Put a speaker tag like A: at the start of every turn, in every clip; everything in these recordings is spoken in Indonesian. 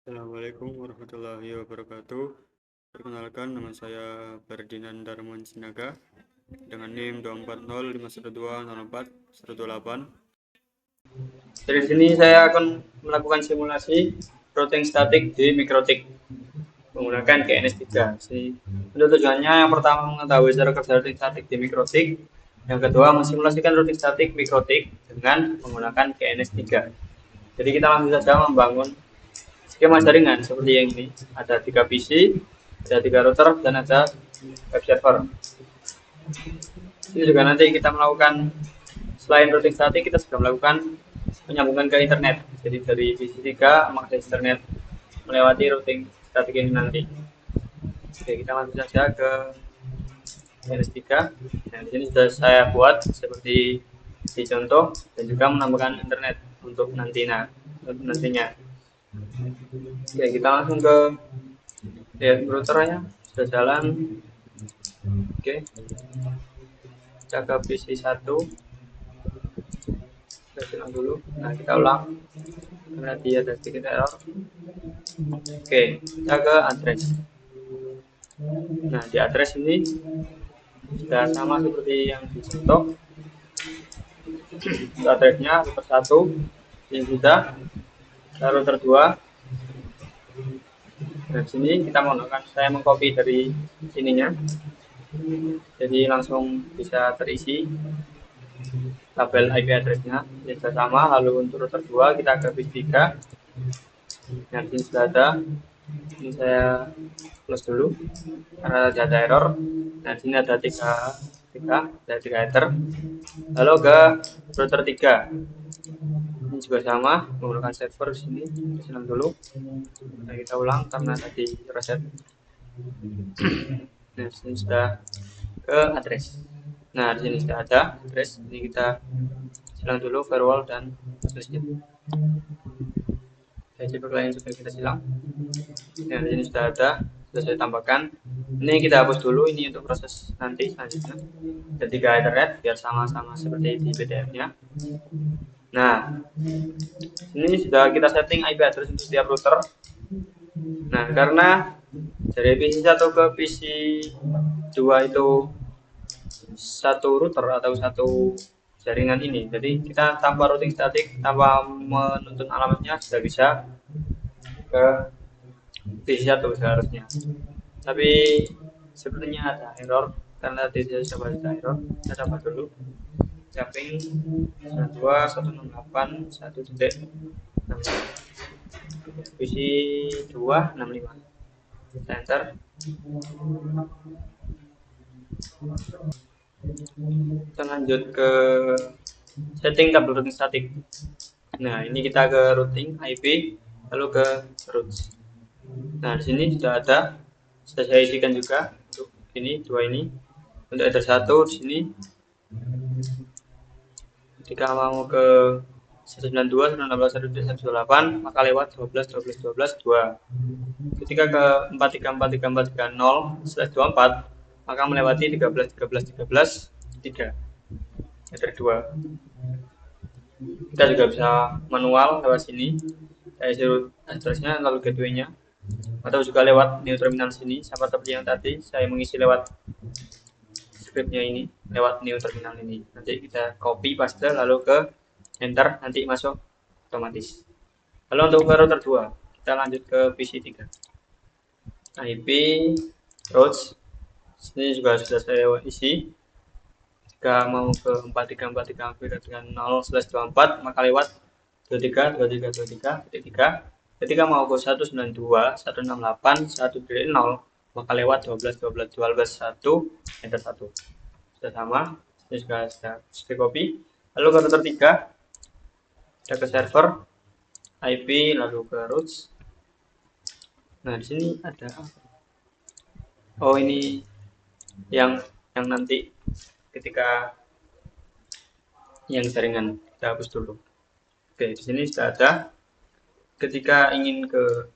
A: Assalamualaikum warahmatullahi wabarakatuh. Perkenalkan, nama saya Ferdinand Darmawan Sinaga dengan NIM 24051204128.
B: Dari sini saya akan melakukan simulasi routing statik di Mikrotik menggunakan GNS3. Untuk tujuannya, yang pertama mengetahui cara kerja routing statik di Mikrotik, yang kedua mensimulasikan routing statik Mikrotik dengan menggunakan GNS3. Jadi kita langsung saja membangun skema jaringan seperti yang ini. Ada 3 PC, ada 3 router, dan ada web server. Ini juga nanti kita melakukan, selain routing statik, kita juga melakukan menyambungkan ke internet. Jadi dari PC 3 mengakses internet melewati routing statik ini nanti. Oke, kita langsung saja ke GNS3. Nah, di sini sudah saya buat seperti di contoh, dan juga menambahkan internet untuk nantinya. Oke, kita langsung ke routernya, sudah jalan. Oke, kita ke PC 1. Kita ulang dulu. Nah, kita ulang karena dia ada sedikit error. Oke, kita ke address. Nah, di address ini sudah sama seperti yang di contoh. Addressnya router 1 ini sudah, router 2. Nah, sini kita menggunakan, saya mengcopy dari sininya, jadi langsung bisa terisi tabel IP addressnya. Ini sudah sama. Lalu untuk router 2 kita ke bit 3. Nah, ini sudah ada. Ini saya close dulu karena tidak ada error. Nah, sini ada 3 header. Lalu ke router 3. Ini juga sama, menggunakan server di sini. Senang dulu. Nah, kita ulang karena tadi reset. Nah, sini sudah ke address. Nah, di sini sudah ada address. Ini kita silang dulu firewall dan seterusnya. Jadi lain juga kita silang. Nah, di sini sudah ada, sudah saya tambahkan. Ini kita hapus dulu, ini untuk proses nanti selanjutnya. Ketika ethernet biar sama-sama seperti di PDF-nya. Nah, ini sudah kita setting IP address untuk setiap router. Nah, karena dari PC 1 ke PC 2 itu satu router atau satu jaringan ini, jadi kita tanpa routing statik, tanpa menuntun alamatnya sudah bisa ke PC 1 seharusnya. Tapi sepertinya ada error karena tidak coba ada error. Kita coba dulu jumping 192.168.1.6 PC 265. Kita enter. Kita lanjut ke setting tabel routing statik. Nah, ini kita ke routing IP, lalu ke routes. Nah, di sini sudah ada, sudah saya isikan juga untuk ini, 2 ini. Untuk header 1 di sini. Ketika mau ke 192.168 maka lewat 12.12.12.2. Ketika ke 4343430/24 maka melewati 13.13.13.3 header 2. Kita juga bisa manual lewat sini. Saya isi addressnya lalu gateway-nya, atau juga lewat new terminal sini, sama seperti yang tadi saya mengisi lewat scriptnya ini, lewat new terminal ini. Nanti kita copy paste lalu ke enter, nanti masuk otomatis. Lalu untuk ke router 2 kita lanjut ke PC 3. IP routes ini juga sudah saya isi. Jika mau ke 43434.0/24 maka lewat 23.23.23.3. Ketika mau ke 192.168.1.0 maka lewat 12.12.12.1 enter 1. Sudah sama, ini juga sudah copy. Lalu ke router 3 kita ke server IP lalu ke routes. Nah, di sini ada, oh ini yang nanti ketika yang jaringan, kita hapus dulu. Oke, di sini sudah ada. Ketika ingin ke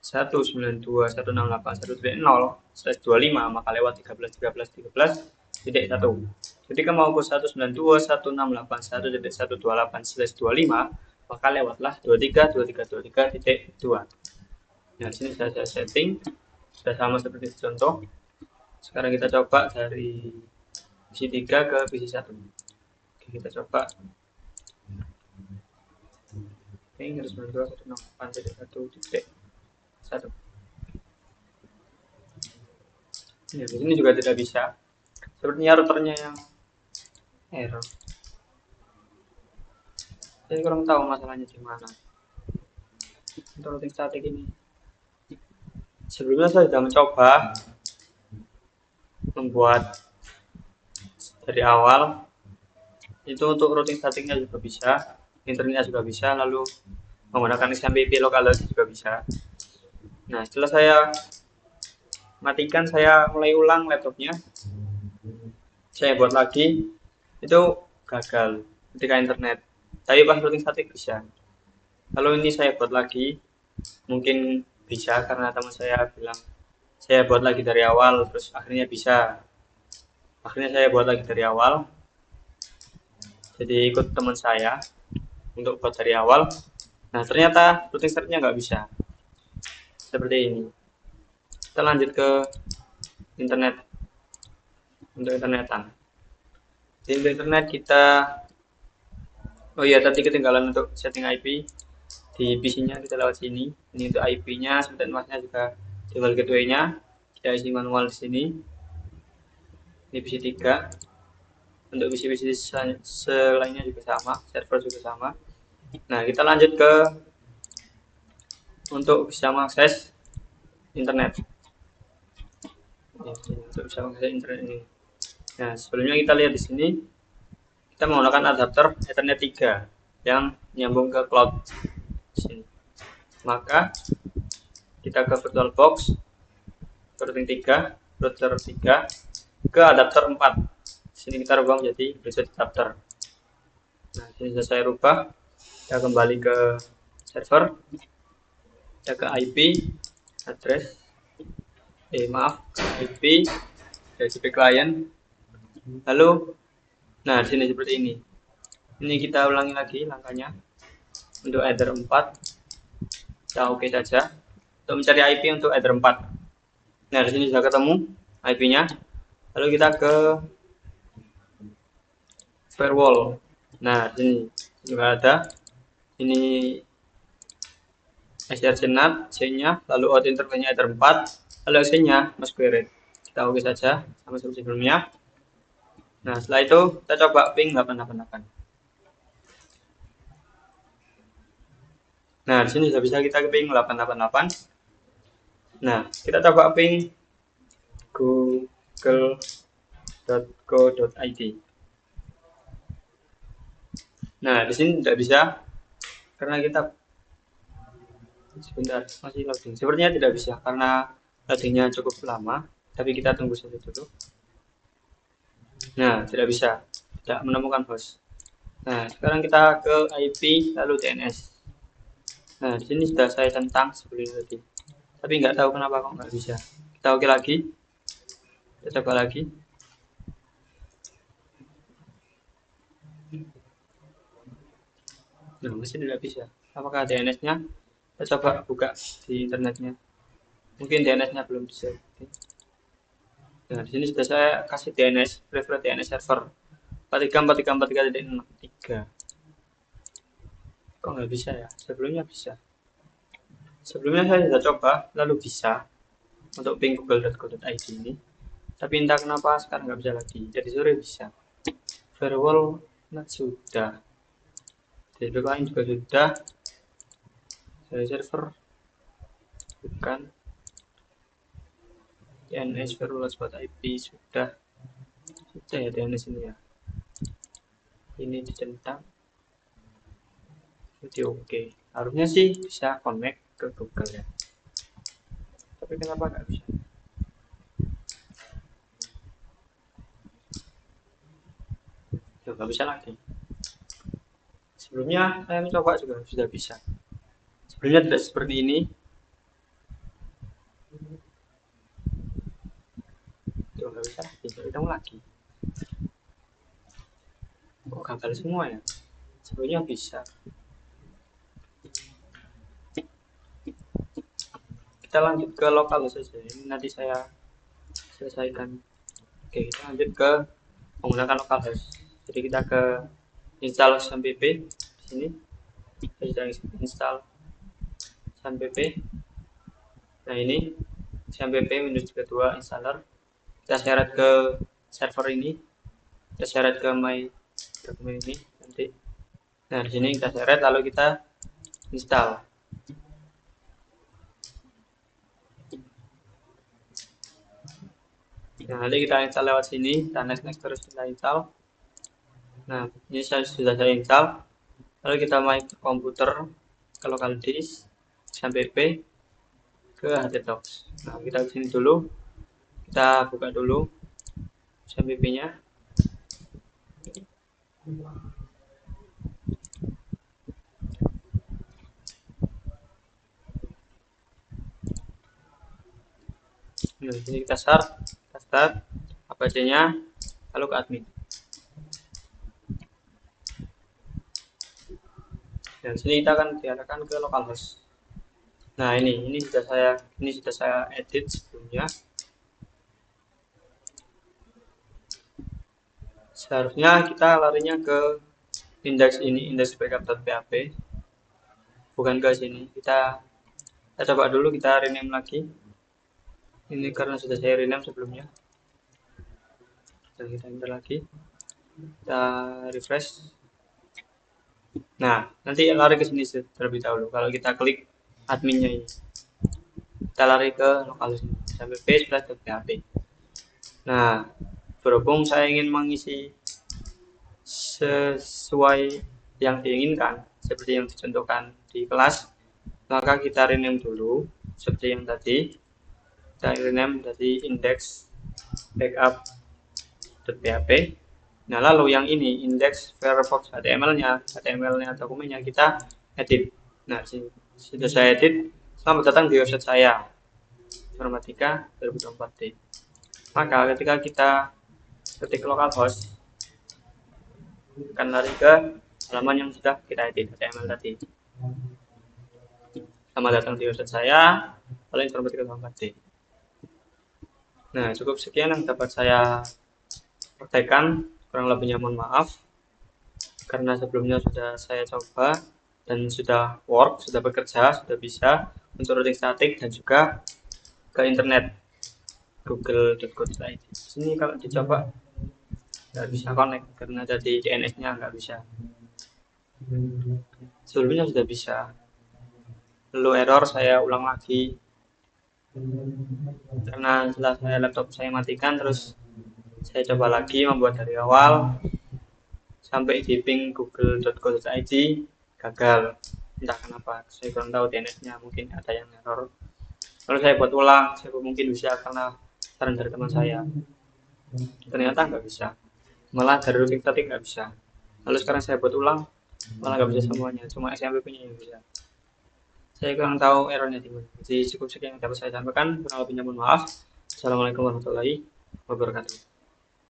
B: 192.168.1.0/25 maka lewat 13.13.13.1. Ketika mau ke 192.168.1.128/25 maka lewatlah 23.23.23.2. Nah, di sini saya setting sudah sama seperti contoh. Sekarang kita coba dari PC3 ke PC1. Oke, kita coba ping 192.168.1.1. Ya, di sini juga tidak bisa. Sepertinya routernya yang error. Saya kurang tahu masalahnya di mana. Untuk routing statik ini. Sebelumnya saya sudah mencoba membuat dari awal. Itu untuk routing statiknya juga bisa, internetnya juga bisa, lalu menggunakan XMPP localhost juga bisa. Nah, setelah saya matikan, saya mulai ulang laptopnya. Saya buat lagi, itu gagal ketika internet. Tapi pas routing statik bisa. Kalau ini saya buat lagi, mungkin bisa karena teman saya bilang saya buat lagi dari awal, terus akhirnya bisa. Akhirnya saya buat lagi dari awal. Jadi ikut teman saya untuk buat dari awal. Nah, ternyata routing statiknya nggak bisa. Seperti ini. Kita lanjut ke internet. Untuk internetan. Di internet kita, oh iya tadi ketinggalan untuk setting IP di PC-nya, kita lewat sini. Ini untuk IP-nya, sebentar masnya juga tinggal gateway-nya. Kita isi manual di sini. Ini PC3. Untuk PC-PC selainnya juga sama, server juga sama. Nah, kita lanjut ke untuk bisa mengakses internet. Untuk bisa mengakses internet ini. Nah, sebelumnya kita lihat di sini, kita menggunakan adapter Ethernet 3 yang nyambung ke cloud di sini. Maka kita ke VirtualBox, routing 3, router 3 ke adapter 4. Di sini kita rubah menjadi Bluetooth adapter. Nah, ini sudah saya rubah. Kita kembali ke server, kita ke IP address, IP TCP client. Lalu, nah di sini seperti ini. Ini kita ulangi lagi langkahnya. Untuk header 4, kita oke saja. Untuk mencari IP untuk header 4. Nah, di sini sudah ketemu IP-nya. Lalu kita ke firewall. Nah, di sini juga ada. Ini src-NAT, C-nya, lalu out interface-nya header 4, lalu access-nya masquerade. Kita oke saja sama seperti sebelumnya. Nah, setelah itu kita coba ping 888. Nah, di sini sudah bisa kita ping 888. Nah, kita coba ping google.co.id. Nah, di sini tidak bisa karena kita sebentar masih loading. Sepertinya tidak bisa karena loadingnya cukup lama, tapi kita tunggu saja dulu. Nah, tidak bisa, tidak menemukan host. Nah, sekarang kita ke IP lalu DNS. Nah, di sini sudah saya tentang sebelumnya tadi, tapi nggak tahu kenapa kok nggak bisa. Kita oke lagi, kita coba lagi. Nah, masih tidak bisa. Apakah DNS-nya? Kita coba buka di internetnya. Mungkin DNS-nya belum bisa. Nah, di sini sudah saya kasih DNS, prefer DNS server 434343. Kok nggak bisa ya? Sebelumnya bisa. Sebelumnya saya sudah coba, lalu bisa untuk ping google.co.id ini. Tapi entah kenapa sekarang nggak bisa lagi. Jadi sore bisa. Firewall sudah. DB lain juga sudah. Dari server bukan. DNS firewall spot IP sudah ya DNS ini ya. Ini ditentang. Jadi oke. Harusnya sih bisa connect ke Google ya. Tapi kenapa nggak bisa? Nggak bisa lagi. Sebelumnya saya mencoba juga sudah bisa. Sebelumnya tidak seperti ini. Tuh nggak bisa lagi. Hitung lagi. Kok gagal semua ya? Sebelumnya bisa. kita lanjut ke lokal saja. Ini nanti saya selesaikan. Oke, kita lanjut ke menggunakan localhost. Jadi kita ke install xampp di sini. Kita install xampp. Nah, ini xampp Windows 32 installer. Kita syarat ke server ini. Kita syarat ke my dokumen ini nanti. Nah, di sini kita syarat lalu kita install. Nah, nanti kita install lewat sini, kita next terus kita install. Nah, ini sudah saya install. Lalu kita main ke komputer, ke local disk, xampp, ke htdocs. Nah, kita ke sini dulu, kita buka dulu xampp-nya. Nah, di sini kita start apc-nya, lalu ke admin. Dan sini kita akan diarahkan ke localhost. Nah, ini sudah saya edit sebelumnya. Seharusnya kita larinya ke indeks ini, index_backup.php, bukan ke sini. Kita coba dulu, kita rename lagi. Ini karena sudah saya rename sebelumnya. Dan kita enter lagi, kita refresh. Nah, nanti lari ke sini terlebih dahulu. Kalau kita klik adminnya ini, kita lari ke localhost ini, xampp/php. Nah, berhubung saya ingin mengisi sesuai yang diinginkan, seperti yang dicontohkan di kelas, maka kita rename dulu seperti yang tadi. Kita rename dari index_backup.php. Nah, lalu yang ini index Firefox HTML-nya dokumennya kita edit. Nah, sudah saya edit. Selamat datang di website saya, Informatika 2024D. Maka ketika kita ketik localhost, akan lari ke halaman yang sudah kita edit HTML tadi. Selamat datang di website saya, lalu Informatika 2024D. Nah, cukup sekian yang dapat saya praktekkan. Kurang lebihnya mohon maaf, karena sebelumnya sudah saya coba dan sudah bekerja, sudah bisa untuk routing statik dan juga ke internet google.co.id. Sini kalau dicoba nggak bisa connect karena dari DNS-nya nggak bisa. Sebelumnya sudah bisa, lalu error, saya ulang lagi karena setelah laptop saya matikan, terus saya coba lagi membuat dari awal sampai di ping google.co.id, gagal. Entah kenapa, saya kurang tahu DNS-nya, mungkin ada yang error. Lalu saya buat ulang, saya mungkin bisa karena saran dari teman saya. Ternyata nggak bisa, malah dari routing statik nggak bisa. Lalu sekarang saya buat ulang, malah nggak bisa semuanya, cuma xampp-nya yang bisa. Saya kurang tahu errornya di mana. Jadi cukup sekian yang dapat saya sampaikan, kurang lebihnya mohon maaf. Assalamualaikum warahmatullahi wabarakatuh.